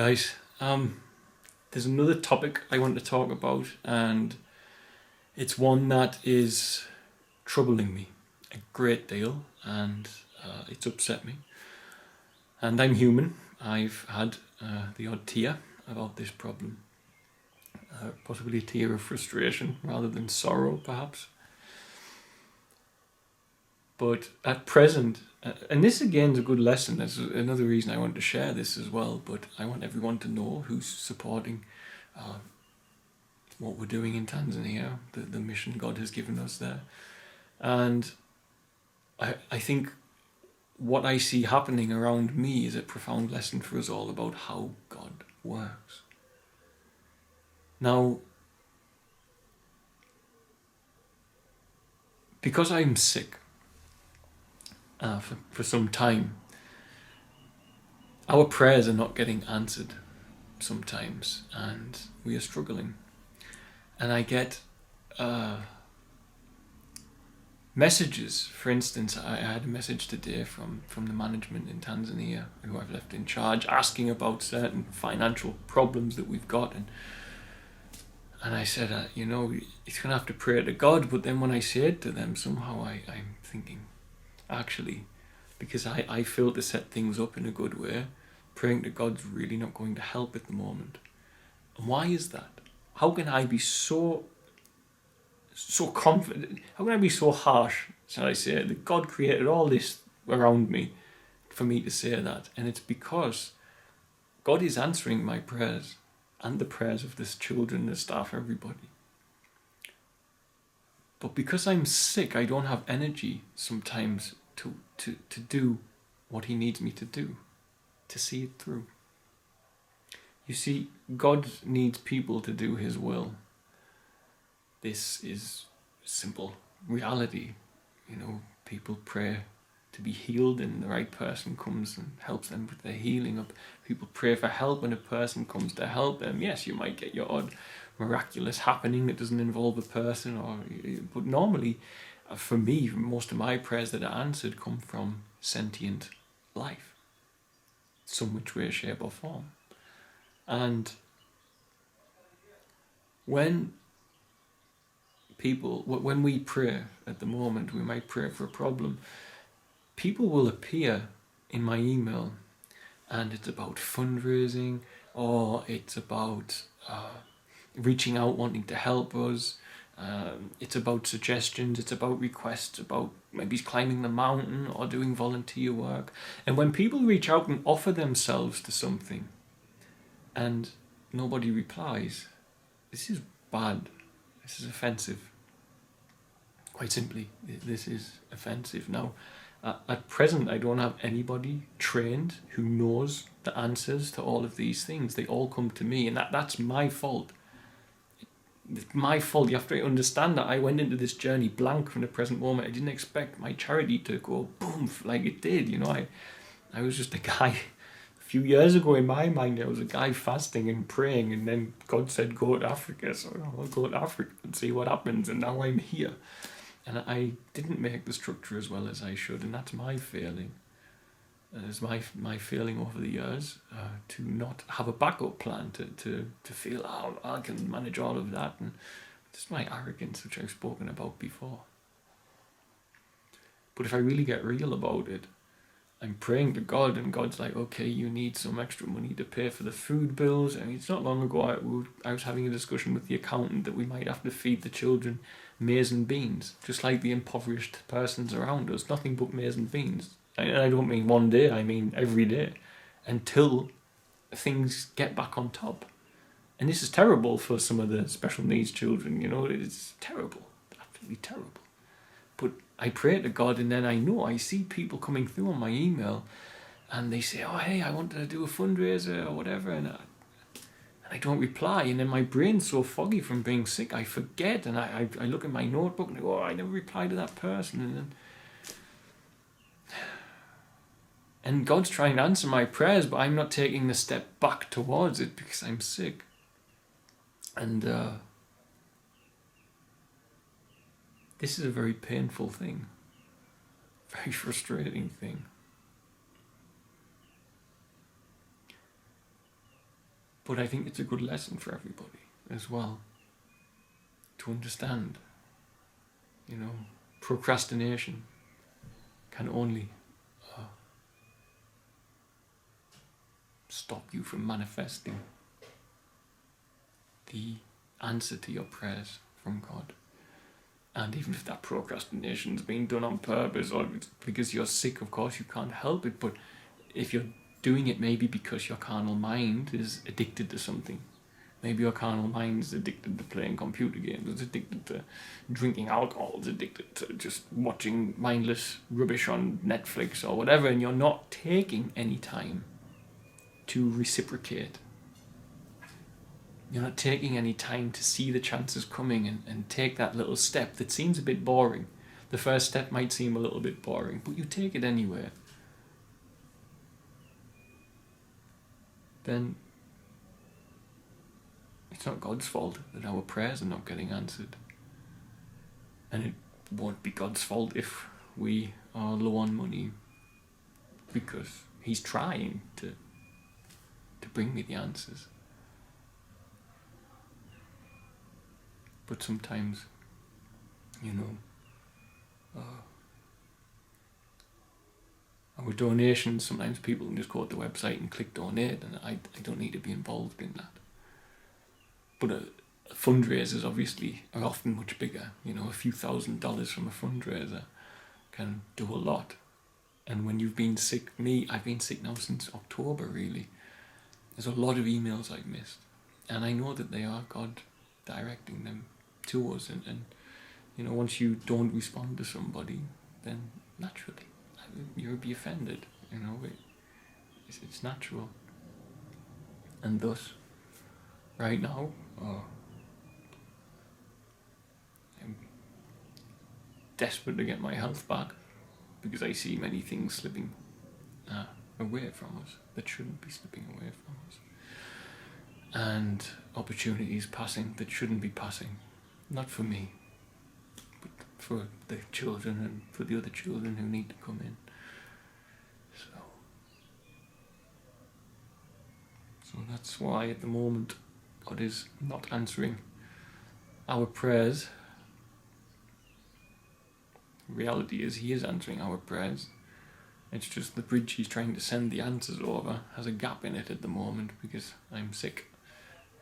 guys. There's another topic I want to talk about, and it's one that is troubling me a great deal, and it's upset me. And I'm human. I've had the odd tear about this problem. Possibly a tear of frustration rather than sorrow, perhaps. But at present, and this again is a good lesson, that's another reason I want to share this as well, but I want everyone to know who's supporting what we're doing in Tanzania, the mission God has given us there. And I think what I see happening around me is a profound lesson for us all about how God works. Now, because I'm sick for some time, our prayers are not getting answered sometimes, and we are struggling. And I get messages. For instance, I had a message today from the management in Tanzania, who I've left in charge, asking about certain financial problems that we've got, and I said, it's going to have to pray to God. But then when I say it to them, somehow I'm thinking, actually, because I feel to set things up in a good way, praying to God's really not going to help at the moment. And why is that? How can I be so confident? How can I be so harsh, shall I say, that God created all this around me for me to say that? And it's because God is answering my prayers and the prayers of this children, the staff, everybody. But because I'm sick, I don't have energy sometimes to do what he needs me to do, to see it through. You see, God needs people to do his will. This is simple reality. People pray to be healed and the right person comes and helps them with their healing up. People pray for help and a person comes to help them. Yes, you might get your odd miraculous happening that doesn't involve a person, but normally, for me, most of my prayers that are answered come from sentient life, some which way, shape or form. And when we pray at the moment, we might pray for a problem, people will appear in my email, and it's about fundraising, or it's about reaching out, wanting to help us. It's about suggestions, it's about requests, about maybe climbing the mountain or doing volunteer work. And when people reach out and offer themselves to something and nobody replies, this is bad. This is offensive. Quite simply, this is offensive. Now, at present, I don't have anybody trained who knows the answers to all of these things. They all come to me, and that's my fault. It's my fault. You have to understand that I went into this journey blank from the present moment. I didn't expect my charity to go boom like it did. I was just a guy. A few years ago, in my mind, I was a guy fasting and praying, and then God said, go to Africa. So I'll go to Africa and see what happens. And now I'm here. And I didn't make the structure as well as I should, and that's my failing. It's my failing over the years to not have a backup plan, to feel, I can manage all of that, and just my arrogance, which I've spoken about before. But if I really get real about it, I'm praying to God, and God's like, okay, you need some extra money to pay for the food bills. I mean, it's not long ago I was having a discussion with the accountant that we might have to feed the children maize and beans, just like the impoverished persons around us, nothing but maize and beans. And I don't mean one day, I mean every day, until things get back on top. And this is terrible for some of the special needs children, it's terrible, absolutely terrible. But I pray to God, and then I see people coming through on my email, and they say, hey, I wanted to do a fundraiser or whatever, and I don't reply, and then my brain's so foggy from being sick, I forget, and I look at my notebook and I go, I never replied to that person, and God's trying to answer my prayers, but I'm not taking the step back towards it because I'm sick. And this is a very painful thing, very frustrating thing. But I think it's a good lesson for everybody as well to understand, procrastination can only stop you from manifesting the answer to your prayers from God. And even if that procrastination's been done on purpose or because you're sick, of course you can't help it, but if you're doing it maybe because your carnal mind is addicted to something, maybe your carnal mind is addicted to playing computer games, it's addicted to drinking alcohol, it's addicted to just watching mindless rubbish on Netflix or whatever, and you're not taking any time to reciprocate. You're not taking any time to see the chances coming and take that little step that seems a bit boring. The first step might seem a little bit boring, but you take it anyway. Then it's not God's fault that our prayers are not getting answered. And it won't be God's fault if we are low on money, because He's trying to bring me the answers. But sometimes, our donations, sometimes people can just go to the website and click donate, and I don't need to be involved in that. But fundraisers obviously are often much bigger. A few $1,000s from a fundraiser can do a lot. And when you've been sick, I've been sick now since October really. There's a lot of emails I've missed. And I know that they are God directing them to us. And once you don't respond to somebody, then naturally you'll be offended. It's natural. And thus, right now, I'm desperate to get my health back because I see many things slipping away from us that shouldn't be slipping away from us, and opportunities passing that shouldn't be passing, not for me, but for the children and for the other children who need to come in. So that's why at the moment God is not answering our prayers. The reality is He is answering our prayers. It's just the bridge He's trying to send the answers over has a gap in it at the moment because I'm sick.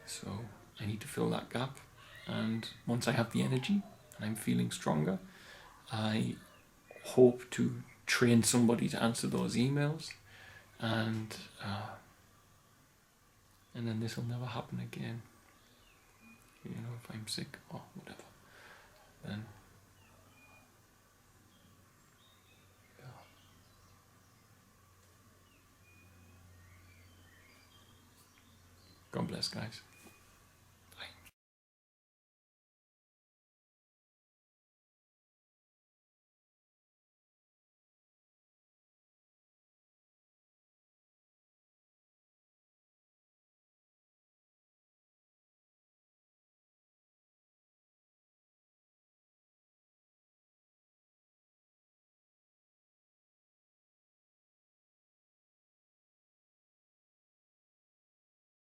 So I need to fill that gap. And once I have the energy and I'm feeling stronger, I hope to train somebody to answer those emails, and then this will never happen again. If I'm sick or whatever, then God bless, guys.